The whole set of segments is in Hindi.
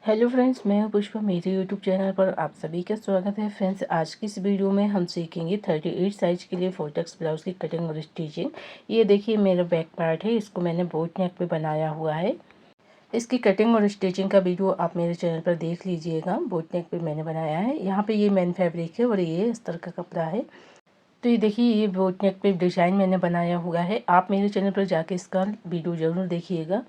हेलो फ्रेंड्स, मैं हूं पुष्पा। मेरे यूट्यूब चैनल पर आप सभी का स्वागत है। फ्रेंड्स, आज की इस वीडियो में हम सीखेंगे 38 साइज़ के लिए फोल्टेक्स ब्लाउज़ की कटिंग और स्टिचिंग। ये देखिए मेरा बैक पार्ट है, इसको मैंने बोट नेक पे बनाया हुआ है। इसकी कटिंग और स्टिचिंग का वीडियो आप मेरे चैनल पर देख लीजिएगा। बोट नेक पे मैंने बनाया है। यहाँ पे ये मेन फैब्रिक है और ये अस्तर का कपड़ा है। तो ये देखिए, ये बोट नेक पे डिज़ाइन मैंने बनाया हुआ है। आप मेरे चैनल पर जाके इसका वीडियो ज़रूर देखिएगा।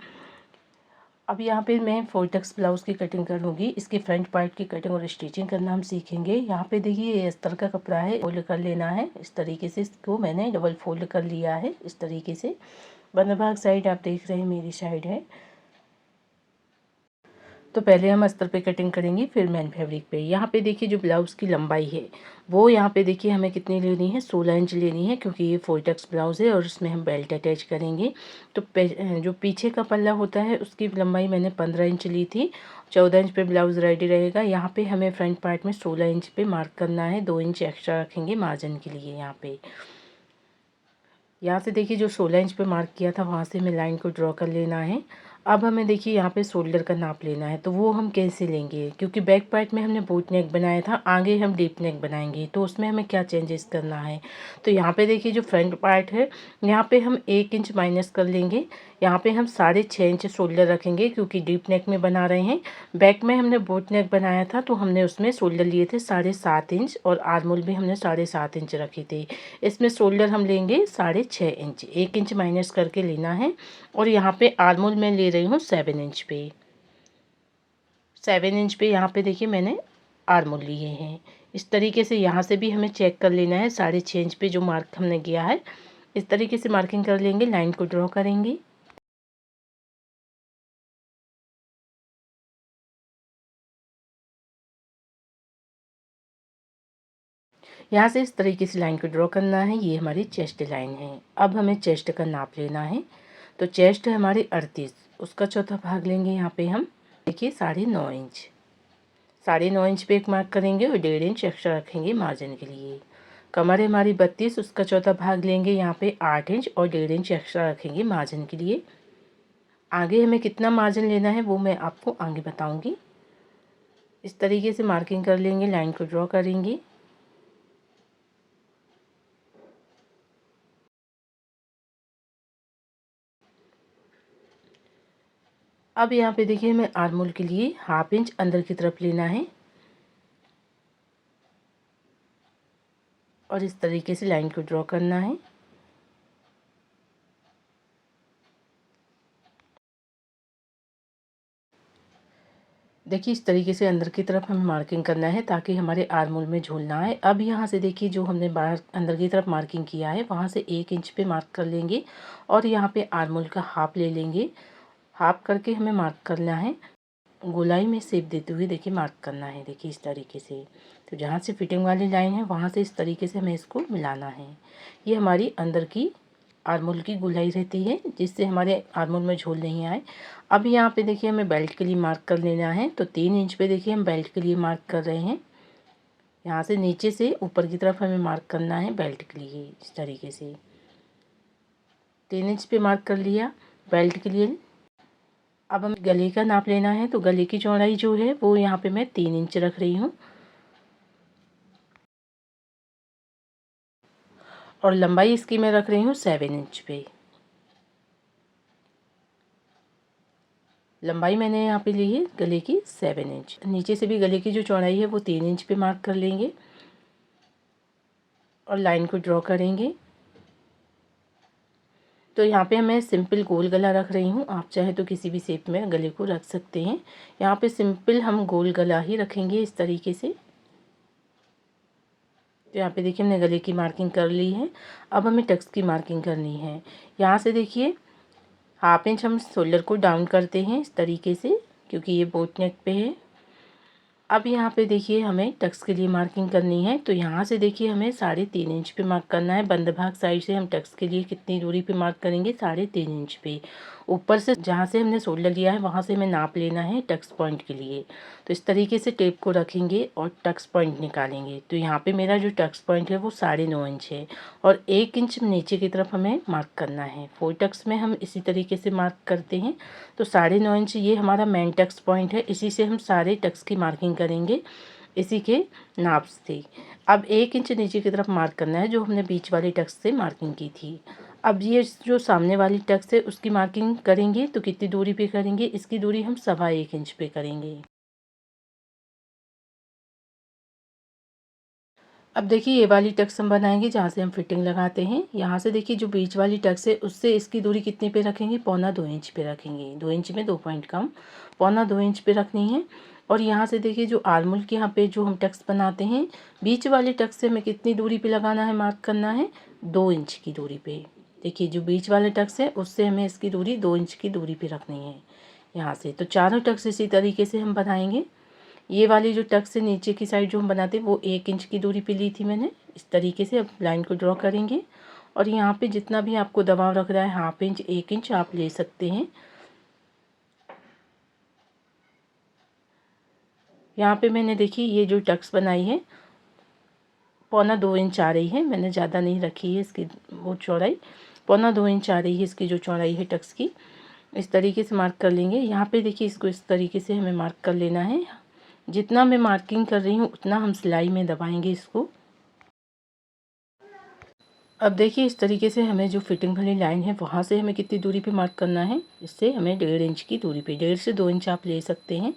अब यहाँ पे मैं फोल्टेक्स ब्लाउज़ की कटिंग करूँगी। इसके फ्रंट पार्ट की कटिंग और स्टिचिंग करना हम सीखेंगे। यहाँ पे देखिए, ये अस्तर का कपड़ा है, फोल्ड कर लेना है इस तरीके से। इसको मैंने डबल फोल्ड कर लिया है इस तरीके से। बंद भाग साइड आप देख रहे हैं मेरी साइड है। तो पहले हम अस्तर पे कटिंग करेंगे, फिर मैन फैब्रिक पे। यहाँ पे देखिए, जो ब्लाउज़ की लंबाई है वो यहाँ पे देखिए हमें कितनी लेनी है, 16 इंच लेनी है, क्योंकि ये फोल्टेक्स ब्लाउज़ है और उसमें हम बेल्ट अटैच करेंगे। तो जो पीछे का पल्ला होता है उसकी लंबाई मैंने 15 इंच ली थी। 14 इंच पे ब्लाउज़ रेडी रहेगा। यहाँ पे हमें फ्रंट पार्ट में 16 इंच पे मार्क करना है। 2 इंच एक्स्ट्रा रखेंगे मार्जिन के लिए। यहाँ से देखिए, जो 16 इंच पे मार्क किया था वहाँ से हमें लाइन को ड्रॉ कर लेना है। अब हमें देखिए यहाँ पे शोल्डर का नाप लेना है। तो वो हम कैसे लेंगे, क्योंकि बैक पार्ट में हमने बोट नेक बनाया था, आगे हम डीप नेक बनाएंगे, तो उसमें हमें क्या चेंजेस करना है। तो यहाँ पे देखिए, जो फ्रंट पार्ट है यहाँ पे हम 1 इंच माइनस कर लेंगे। यहाँ पे हम 6.5 इंच शोल्डर रखेंगे, क्योंकि डीप नेक में बना रहे हैं। बैक में हमने बोट नेक बनाया था तो हमने उसमें शोल्डर लिए थे 7.5 इंच, और आर्मोल भी हमने 7.5 इंच रखे थे। इसमें शोल्डर हम लेंगे 6.5 इंच, 1 इंच माइनस करके लेना है। और यहाँ पे आर्मोल मैं ले रही हूँ 7 इंच पे। 7 इंच पे यहाँ पे देखिए मैंने आर्मोल लिए हैं। इस तरीके से यहाँ से भी हमें चेक कर लेना है। 6.5 इंच पे जो मार्क हमने किया है, इस तरीके से मार्किंग कर लेंगे, लाइन को ड्रॉ करेंगे। यहाँ से इस तरीके से लाइन को ड्रॉ करना है। ये हमारी चेस्ट लाइन है। अब हमें चेस्ट का नाप लेना है। तो चेस्ट है हमारी 38, उसका चौथा भाग लेंगे। यहाँ पे हम देखिए 9.5 इंच, 9.5 इंच पे एक मार्क करेंगे और 1.5 इंच एक्स्ट्रा रखेंगे मार्जिन के लिए। कमर है हमारी 32, उसका चौथा भाग लेंगे। यहाँ पे 8 इंच और 1.5 इंच एक्स्ट्रा रखेंगे मार्जिन के लिए। आगे हमें कितना मार्जिन लेना है वो मैं आपको आगे बताऊंगी। इस तरीके से मार्किंग कर लेंगे, लाइन को ड्रॉ करेंगे। अब यहाँ पे देखिए, हमें आर्मोल के लिए 1/2 इंच अंदर की तरफ लेना है और इस तरीके से लाइन को ड्रॉ करना है। देखिए, इस तरीके से अंदर की तरफ हमें मार्किंग करना है ताकि हमारे आर्मोल में झूल ना आए। अब यहाँ से देखिए, जो हमने बाहर अंदर की तरफ मार्किंग किया है वहाँ से 1 इंच पे मार्क कर लेंगे और यहाँ पे आर्मोल का हाफ ले लेंगे। हाफ करके हमें मार्क करना है, गोलाई में शेप देते हुए देखिए मार्क करना है। देखिए इस तरीके से। तो जहाँ से फिटिंग वाली लाइन है वहाँ से इस तरीके से हमें इसको मिलाना है। ये हमारी अंदर की आर्मोल की गोलाई रहती है, जिससे हमारे आर्मोल में झोल नहीं आए। अब यहाँ पे देखिए, हमें बेल्ट के लिए मार्क कर लेना है। तो 3 इंच पे देखिए हम बेल्ट के लिए मार्क कर रहे हैं। यहाँ से नीचे से ऊपर की तरफ हमें मार्क करना है बेल्ट के लिए। इस तरीके से 3 इंच पे मार्क कर लिया बेल्ट के लिए। अब हमें गले का नाप लेना है। तो गले की चौड़ाई जो है वो यहाँ पे मैं 3 इंच रख रही हूँ और लंबाई इसकी मैं रख रही हूँ 7 इंच पे। लंबाई मैंने यहाँ पे ली है गले की 7 इंच। नीचे से भी गले की जो चौड़ाई है वो 3 इंच पे मार्क कर लेंगे और लाइन को ड्रॉ करेंगे। तो यहाँ पे मैं सिंपल गोल गला रख रही हूँ। आप चाहे तो किसी भी शेप में गले को रख सकते हैं। यहाँ पे सिंपल हम गोल गला ही रखेंगे इस तरीके से। तो यहाँ पे देखिए, हमने गले की मार्किंग कर ली है। अब हमें टक्स की मार्किंग करनी है। यहाँ से देखिए 1/2 इंच हम शोल्डर को डाउन करते हैं इस तरीके से, क्योंकि ये बोट नेक पे है। अब यहाँ पे देखिए हमें टक्स के लिए मार्किंग करनी है। तो यहाँ से देखिए हमें 3.5 इंच पे मार्क करना है। बंद भाग साइड से हम टक्स के लिए कितनी दूरी पे मार्क करेंगे, 3.5 इंच पे। ऊपर से जहाँ से हमने शोल्डर लिया है वहाँ से हमें नाप लेना है टक्स पॉइंट के लिए। तो इस तरीके से टेप को रखेंगे और टक्स पॉइंट निकालेंगे। तो यहाँ पे मेरा जो टक्स पॉइंट है वो 9.5 इंच है और 1 इंच नीचे की तरफ हमें मार्क करना है। 4 टक्स में हम इसी तरीके से मार्क करते हैं। तो 9.5 इंच ये हमारा मेन टक्स पॉइंट है, इसी से हम सारे टक्स की मार्किंग करेंगे, इसी के नाप से। अब 1 इंच नीचे की तरफ मार्क करना है जो हमने बीच वाली टक्स से मार्किंग की थी। अब ये जो सामने वाली टक्स है उसकी मार्किंग करेंगे तो कितनी दूरी पे करेंगे, इसकी दूरी हम 1.25 इंच पे करेंगे। अब देखिए ये वाली टक्स हम बनाएंगे जहाँ से हम फिटिंग लगाते हैं। यहाँ से देखिए जो बीच वाली टक्स है उससे इसकी दूरी कितने पे रखेंगे, 1.25 इंच पे रखेंगे। 2 इंच में 2 पॉइंट कम, 1.25 इंच पे रखनी है। और यहाँ से देखिए जो आर्मोल के यहाँ पे जो हम टक्स बनाते हैं, बीच वाले टक्स से हमें कितनी दूरी पे लगाना है, मार्क करना है 2 इंच की दूरी पे। देखिए जो बीच वाले टक्स है उससे हमें इसकी दूरी 2 इंच की दूरी पे रखनी है यहाँ से। तो चारों टक्स इसी तरीके से हम बनाएंगे। ये वाली जो टक्स से नीचे की साइड जो हम बनाते हैं वो 1 इंच की दूरी पे ली थी मैंने। इस तरीके से अब लाइन को ड्रॉ करेंगे और यहाँ पे जितना भी आपको दबाव रख रहा है, 1/2 इंच 1 इंच आप ले सकते हैं। यहाँ पे मैंने देखिए ये जो टक्स बनाई है 1.25 इंच आ रही है, मैंने ज़्यादा नहीं रखी है इसकी वो चौड़ाई। 1.25 इंच आ रही है इसकी जो चौड़ाई है टक्स की। इस तरीके से मार्क कर लेंगे। यहाँ पे देखिए इसको इस तरीके से हमें मार्क कर लेना है। जितना मैं मार्किंग कर रही हूँ उतना हम सिलाई में दबाएंगे इसको। अब देखिए इस तरीके से हमें जो फिटिंग वाली लाइन है वहाँ से हमें कितनी दूरी पे मार्क करना है, इससे हमें 1.5 इंच की दूरी पे, 1.5 से 2 इंच आप ले सकते हैं।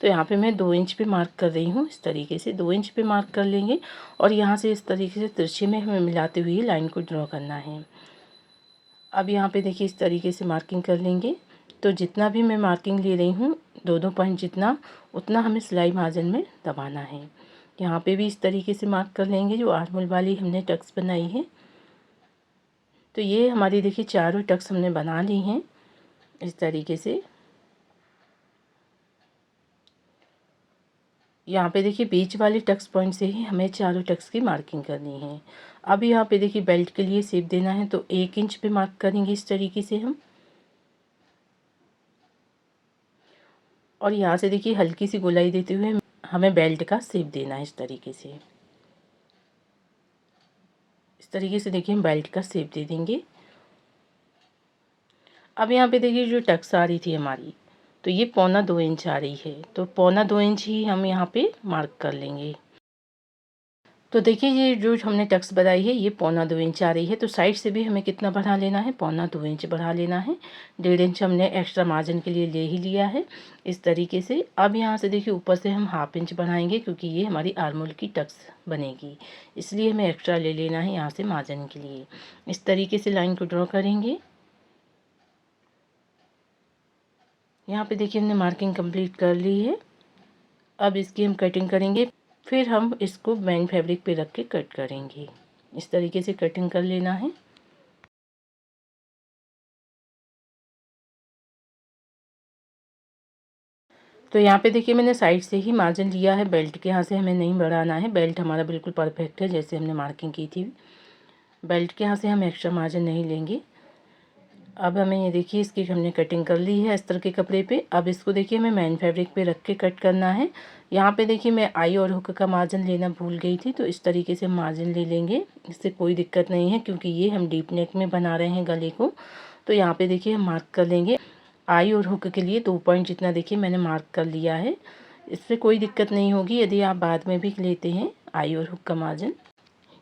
तो यहाँ पे मैं 2 इंच पे मार्क कर रही हूँ। इस तरीके से 2 इंच पे मार्क कर लेंगे और यहाँ से इस तरीके से तिरछे में हमें मिलाते हुए लाइन को ड्रॉ करना है। अब यहाँ पे देखिए इस तरीके से मार्किंग कर लेंगे। तो जितना भी मैं मार्किंग ले रही हूँ 2-2 पॉइंट जितना, उतना हमें सिलाई मार्जिन में दबाना है। यहाँ पे भी इस तरीके से मार्क कर लेंगे जो आर्मोल वाली हमने टक्स बनाई है। तो ये हमारी देखिए चारों टक्स हमने बना ली हैं इस तरीके से। यहाँ पे देखिए बीच वाले टक्स पॉइंट से ही हमें चारों टक्स की मार्किंग करनी है। अब यहाँ पे देखिए बेल्ट के लिए शेप देना है तो 1 इंच पे मार्क करेंगे इस तरीके से हम। और यहाँ से देखिए हल्की सी गोलाई देते हुए हमें बेल्ट का शेप देना है इस तरीके से। इस तरीके से देखिए हम बेल्ट का शेप दे देंगे। अब यहाँ पे देखिए जो टक्स आ रही थी हमारी, तो ये 1.25 इंच आ रही है। तो 1.25 इंच ही हम यहाँ पे मार्क कर लेंगे। तो देखिए ये जो हमने टक्स बनाई है ये 1.25 इंच आ रही है। तो साइड से भी हमें कितना बढ़ा लेना है, 1.25 इंच बढ़ा लेना है। 1.5 इंच हमने एक्स्ट्रा मार्जिन के लिए ले ही लिया है इस तरीके से। अब यहाँ से देखिए ऊपर से हम 1/2 इंच बढ़ाएंगे क्योंकि ये हमारी आर्मोल की टक्स बनेगी, इसलिए हमें एक्स्ट्रा ले लेना है यहाँ से मार्जिन के लिए। इस तरीके से लाइन को ड्रॉ करेंगे। यहाँ पे देखिए हमने मार्किंग कंप्लीट कर ली है। अब इसकी हम कटिंग करेंगे, फिर हम इसको मेन फैब्रिक पे रख के कट करेंगे। इस तरीके से कटिंग कर लेना है। तो यहाँ पे देखिए मैंने साइड से ही मार्जिन लिया है, बेल्ट के यहाँ से हमें नहीं बढ़ाना है। बेल्ट हमारा बिल्कुल परफेक्ट है जैसे हमने मार्किंग की थी। बेल्ट के यहाँ से हम एक्स्ट्रा मार्जिन नहीं लेंगे। अब हमें ये देखिए इसकी हमने कटिंग कर ली है अस्तर के कपड़े पे। अब इसको देखिए हमें मेन फैब्रिक पे रख के कट करना है। यहाँ पे देखिए मैं आई और हुक का मार्जिन लेना भूल गई थी, तो इस तरीके से मार्जिन ले लेंगे, इससे कोई दिक्कत नहीं है क्योंकि ये हम डीप नेक में बना रहे हैं गले को। तो यहाँ पे देखिए हम मार्क कर लेंगे। आई और हुक के लिए 2 पॉइंट जितना देखिए मैंने मार्क कर लिया है, इससे कोई दिक्कत नहीं होगी यदि आप बाद में भी लेते हैं आई और हुक का मार्जिन।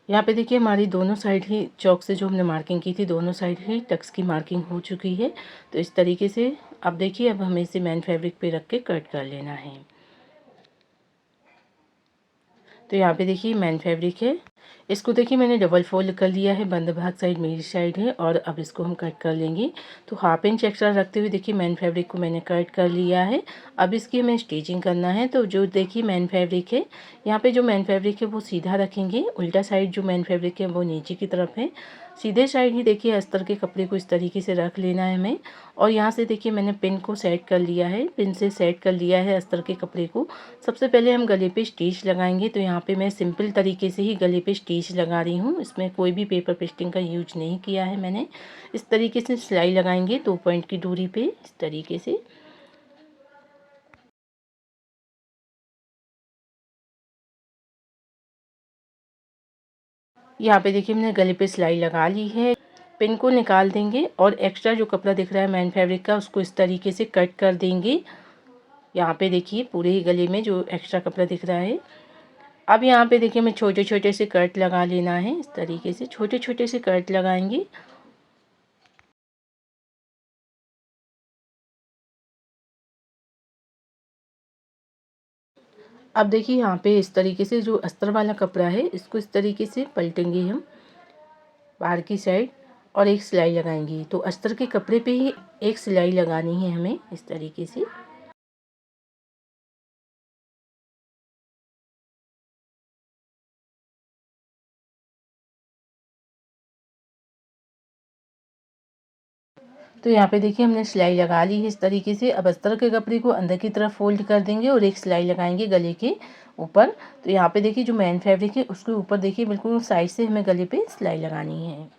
यहाँ पे देखिए हमारी दोनों साइड ही चौक से जो हमने मार्किंग की थी दोनों साइड ही टक्स की मार्किंग हो चुकी है। तो इस तरीके से अब देखिए अब हमें इसे मेन फैब्रिक पे रख के कट कर लेना है। तो यहाँ पे देखिए मेन फैब्रिक है, इसको देखिए मैंने डबल फोल्ड कर लिया है। बंद भाग साइड मेरी साइड है और अब इसको हम कट कर लेंगे। तो 1/2 इंच एक्स्ट्रा रखते हुए देखिए मेन फैब्रिक को मैंने कट कर लिया है। अब इसकी हमें स्टिचिंग करना है। तो जो देखिए मेन फैब्रिक है, यहाँ पे जो मेन फैब्रिक है वो सीधा रखेंगे, उल्टा साइड जो मेन फैब्रिक है वो नीचे की तरफ है। सीधे साइड ही देखिए अस्तर के कपड़े को इस तरीके से रख लेना है हमें। और यहाँ से देखिए मैंने पिन को सेट कर लिया है, पिन से सेट कर लिया है अस्तर के कपड़े को। सबसे पहले हम गले पे स्टिच लगाएंगे। तो यहाँ पे मैं सिंपल तरीके से ही गले पे स्टिच लगा रही हूँ, इसमें कोई भी पेपर पेस्टिंग का यूज नहीं किया है मैंने। इस तरीके से सिलाई लगाएंगे 2 पॉइंट की दूरी पे, इस तरीके से। यहाँ पे देखिए मैंने गले पे सिलाई लगा ली है। पिन को निकाल देंगे और एक्स्ट्रा जो कपड़ा दिख रहा है मैन फैब्रिक का, उसको इस तरीके से कट कर देंगे। यहाँ पे देखिए पूरे ही गले में जो एक्स्ट्रा कपड़ा दिख रहा है। अब यहाँ पे देखिए हमें छोटे छोटे से कट लगा लेना है, इस तरीके से छोटे छोटे से कट लगाएंगे। अब देखिए यहाँ पे इस तरीके से जो अस्तर वाला कपड़ा है, इसको इस तरीके से पलटेंगे हम बाहर की साइड और एक सिलाई लगाएंगे। तो अस्तर के कपड़े पे ही एक सिलाई लगानी है हमें, इस तरीके से। तो यहाँ पे देखिए हमने सिलाई लगा ली है इस तरीके से। अब अस्तर के कपड़े को अंदर की तरफ फोल्ड कर देंगे और एक सिलाई लगाएंगे गले के ऊपर। तो यहाँ पे देखिए जो मेन फैब्रिक है उसके ऊपर देखिए बिल्कुल साइड से हमें गले पे सिलाई लगानी है।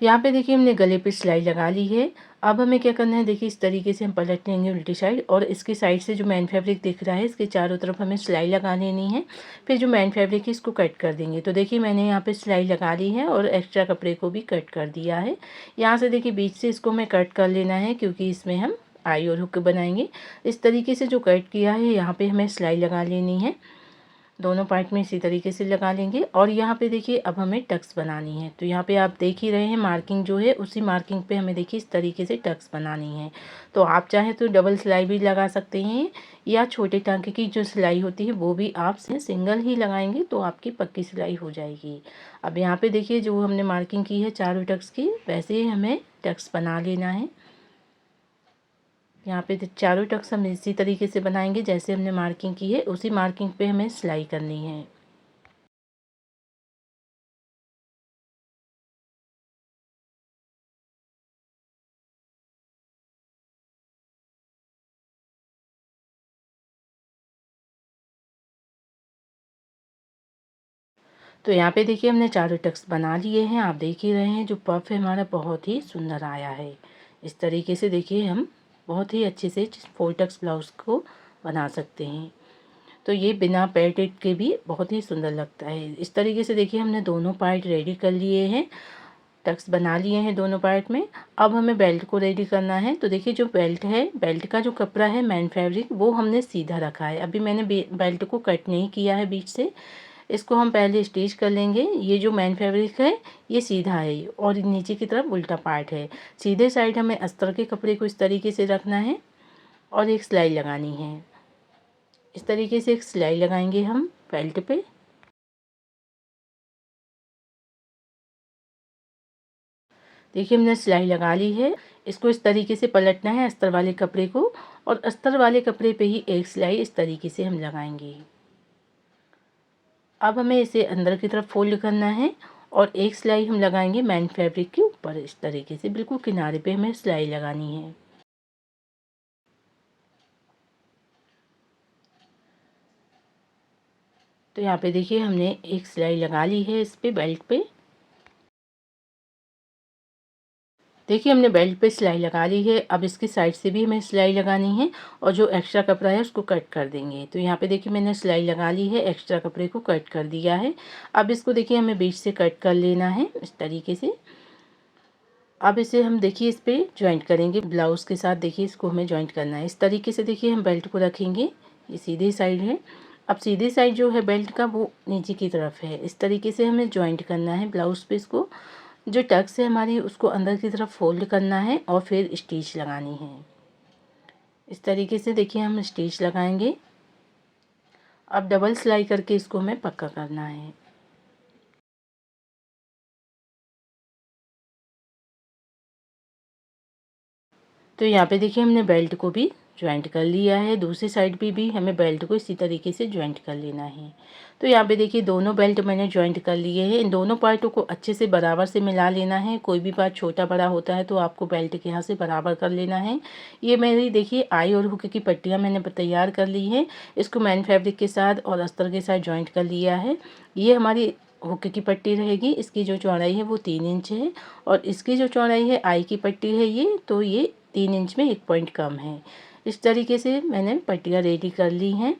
यहाँ पे देखिए हमने गले पे सिलाई लगा ली है। अब हमें क्या करना है, देखिए इस तरीके से हम पलट लेंगे उल्टी साइड और इसकी साइड से जो मेन फैब्रिक दिख रहा है इसके चारों तरफ हमें सिलाई लगा लेनी है। फिर जो मेन फैब्रिक है इसको कट कर देंगे। तो देखिए मैंने यहाँ पे सिलाई लगा ली है और एक्स्ट्रा कपड़े को भी कट कर दिया है। यहाँ से देखिए बीच से इसको हमें कट कर लेना है, क्योंकि इसमें हम आई और हुक बनाएंगे। इस तरीके से जो कट किया है यहाँ पे हमें सिलाई लगा लेनी है। दोनों पार्ट में इसी तरीके से लगा लेंगे। और यहाँ पे देखिए अब हमें टक्स बनानी है। तो यहाँ पे आप देख ही रहे हैं मार्किंग जो है, उसी मार्किंग पे हमें देखिए इस तरीके से टक्स बनानी है। तो आप चाहें तो डबल सिलाई भी लगा सकते हैं, या छोटे टांके की जो सिलाई होती है वो भी आप सिंगल ही लगाएंगे तो आपकी पक्की सिलाई हो जाएगी। अब यहाँ पे देखिए जो हमने मार्किंग की है चारों टक्स की, वैसे ही हमें टक्स बना लेना है। यहाँ पे चारों टक्स हम इसी तरीके से बनाएंगे जैसे हमने मार्किंग की है, उसी मार्किंग पे हमें सिलाई करनी है। तो यहाँ पे देखिए हमने चारों टक्स बना लिए हैं। आप देख ही रहे हैं जो पफ है हमारा बहुत ही सुंदर आया है। इस तरीके से देखिए हम बहुत ही अच्छे से 4 टक्स ब्लाउज़ को बना सकते हैं। तो ये बिना पैटेड के भी बहुत ही सुंदर लगता है। इस तरीके से देखिए हमने दोनों पार्ट रेडी कर लिए हैं, टक्स बना लिए हैं दोनों पार्ट में। अब हमें बेल्ट को रेडी करना है। तो देखिए जो बेल्ट है, बेल्ट का जो कपड़ा है मैन फैब्रिक, वो हमने सीधा रखा है। अभी मैंने बेल्ट को कट नहीं किया है बीच से। इसको हम पहले स्टिच कर लेंगे। ये जो मेन फैब्रिक है ये सीधा है और नीचे की तरफ उल्टा पार्ट है। सीधे साइड हमें अस्तर के कपड़े को इस तरीके से रखना है और एक सिलाई लगानी है। इस तरीके से एक सिलाई लगाएंगे हम बेल्ट पे। देखिए हमने सिलाई लगा ली है। इसको इस तरीके से पलटना है अस्तर वाले कपड़े को, और अस्तर वाले कपड़े पे ही एक सिलाई इस तरीके से हम लगाएंगे। अब हमें इसे अंदर की तरफ फोल्ड करना है और एक सिलाई हम लगाएंगे मेन फैब्रिक के ऊपर। इस तरीके से बिल्कुल किनारे पे हमें सिलाई लगानी है। तो यहाँ पे देखिए हमने एक सिलाई लगा ली है इस पे बेल्ट पे। देखिए हमने बेल्ट पे सिलाई लगा ली है। अब इसकी साइड से भी हमें सिलाई लगानी है और जो एक्स्ट्रा कपड़ा है उसको कट कर देंगे। तो यहाँ पे देखिए मैंने सिलाई लगा ली है, एक्स्ट्रा कपड़े को कट कर दिया है। अब इसको देखिए हमें बीच से कट कर लेना है इस तरीके से। अब इसे हम देखिए इस पे जॉइंट करेंगे ब्लाउज़ के साथ। देखिए इसको हमें जॉइंट करना है इस तरीके से। देखिए हम बेल्ट को रखेंगे, ये सीधी साइड है। अब सीधी साइड जो है बेल्ट का वो नीचे की तरफ है। इस तरीके से हमें जॉइंट करना है ब्लाउज़ पे। इसको जो टक्स है हमारी उसको अंदर की तरफ फोल्ड करना है और फिर स्टिच लगानी है। इस तरीके से देखिए हम स्टिच लगाएंगे। अब डबल सिलाई करके इसको हमें पक्का करना है। तो यहाँ पे देखिए हमने बेल्ट को भी ज्वाइंट कर लिया है। दूसरी साइड पे भी हमें बेल्ट को इसी तरीके से ज्वाइंट कर लेना है। तो यहाँ पे देखिए दोनों बेल्ट मैंने ज्वाइंट कर लिए हैं। इन दोनों पार्टों को अच्छे से बराबर से मिला लेना है। कोई भी पार्ट छोटा बड़ा होता है तो आपको बेल्ट के यहाँ से बराबर कर लेना है। ये मेरी देखिए आई और हुक की पट्टियाँ मैंने तैयार कर ली हैं। इसको मैन फैब्रिक के साथ और अस्तर के साथ ज्वाइंट कर लिया है। ये हमारी हुक की पट्टी रहेगी। इसकी जो चौड़ाई है वो 3 इंच है और इसकी जो चौड़ाई है आई की पट्टी है ये, तो ये 3 इंच में 1 पॉइंट कम है। इस तरीके से मैंने पट्टियाँ रेडी कर ली हैं।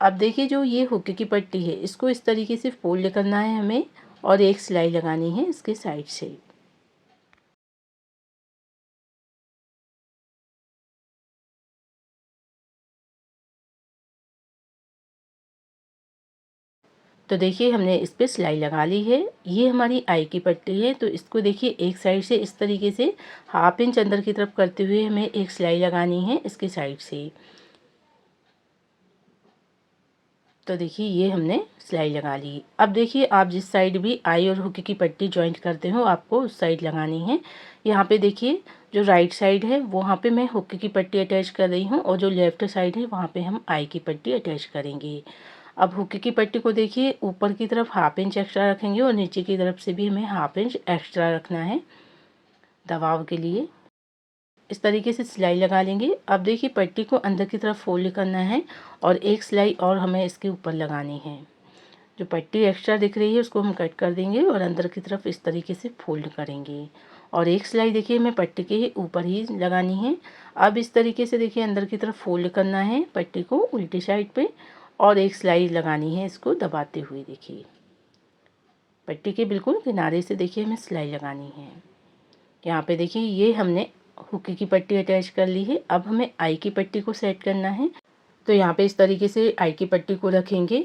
अब देखिए जो ये हुक की पट्टी है इसको इस तरीके से फोल्ड करना है हमें और एक सिलाई लगानी है इसके साइड से। तो देखिए हमने इस पे सिलाई लगा ली है। ये हमारी आई की पट्टी है, तो इसको देखिए एक साइड से इस तरीके से 1/2 इंच अंदर की तरफ करते हुए हमें एक सिलाई लगानी है इसके साइड से। तो देखिए ये हमने सिलाई लगा ली। अब देखिए आप जिस साइड भी आई और हुक की पट्टी जॉइंट करते हो आपको उस साइड लगानी है। यहाँ पे देखिए जो राइट साइड है वहाँ पे मैं हुक की पट्टी अटैच कर रही हूँ और जो लेफ्ट साइड है वहाँ पे हम आई की पट्टी अटैच करेंगे। अब हुक की पट्टी को देखिए ऊपर की तरफ 1/2 इंच एक्स्ट्रा रखेंगे और नीचे की तरफ से भी हमें 1/2 इंच एक्स्ट्रा रखना है दबाव के लिए। इस तरीके से सिलाई लगा लेंगे। अब देखिए पट्टी को अंदर की तरफ फोल्ड करना है और एक सिलाई और हमें इसके ऊपर लगानी है। जो पट्टी एक्स्ट्रा दिख रही है उसको हम कट कर देंगे और अंदर की तरफ इस तरीके से फोल्ड करेंगे और एक सिलाई देखिए हमें पट्टी के ऊपर ही लगानी है। अब इस तरीके से देखिए अंदर की तरफ फोल्ड करना है पट्टी को उल्टी साइड पे और एक सिलाई लगानी है इसको दबाते हुए। देखिए पट्टी के बिल्कुल किनारे से देखिए हमें सिलाई लगानी है। यहाँ पे देखिए ये हमने हुक की पट्टी अटैच कर ली है। अब हमें आई की पट्टी को सेट करना है। तो यहाँ पे इस तरीके से आई की पट्टी को रखेंगे।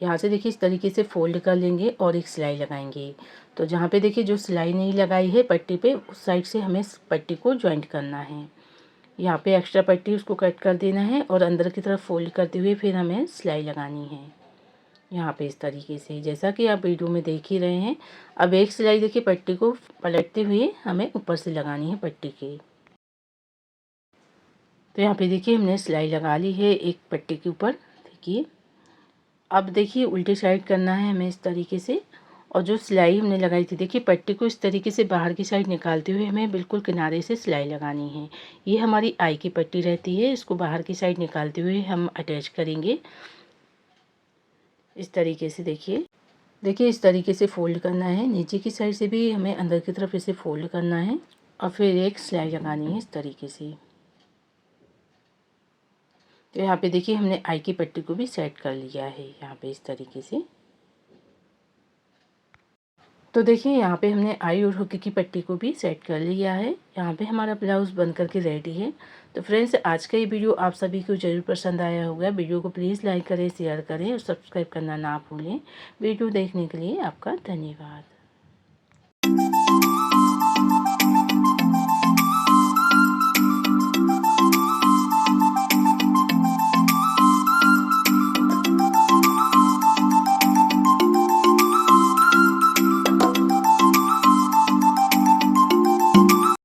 यहाँ से देखिए इस तरीके से फोल्ड कर लेंगे और एक सिलाई लगाएंगे। तो जहाँ पे देखिए जो सिलाई नहीं लगाई है पट्टी पे उस साइड से हमें पट्टी को ज्वाइंट करना है। यहाँ पे एक्स्ट्रा पट्टी उसको कट कर देना है और अंदर की तरफ फोल्ड करते हुए फिर हमें सिलाई लगानी है। यहाँ पे इस तरीके से जैसा कि आप वीडियो में देख ही रहे हैं। अब एक सिलाई देखिए पट्टी को पलटते हुए हमें ऊपर से लगानी है पट्टी के। तो यहाँ पे देखिए हमने सिलाई लगा ली है एक पट्टी के ऊपर। देखिए अब देखिए उल्टी साइड करना है हमें इस तरीके से और जो सिलाई हमने लगाई थी देखिए पट्टी को इस तरीके से बाहर की साइड निकालते हुए हमें बिल्कुल किनारे से सिलाई लगानी है। ये हमारी आई की पट्टी रहती है, इसको बाहर की साइड निकालते हुए हम अटैच करेंगे इस तरीके से। देखिए इस तरीके से फोल्ड करना है। नीचे की साइड से भी हमें अंदर की तरफ इसे फोल्ड करना है और फिर एक सिलाई लगानी है इस तरीके से। तो यहाँ पे देखिए हमने आई की पट्टी को भी सेट कर लिया है यहाँ पे इस तरीके से। तो देखिए यहाँ पे हमने आई और हुक की पट्टी को भी सेट कर लिया है। यहाँ पे हमारा ब्लाउज़ बन करके रेडी है। तो फ्रेंड्स आज का ये वीडियो आप सभी को ज़रूर पसंद आया होगा। वीडियो को प्लीज़ लाइक करें, शेयर करें और सब्सक्राइब करना ना भूलें। वीडियो देखने के लिए आपका धन्यवाद।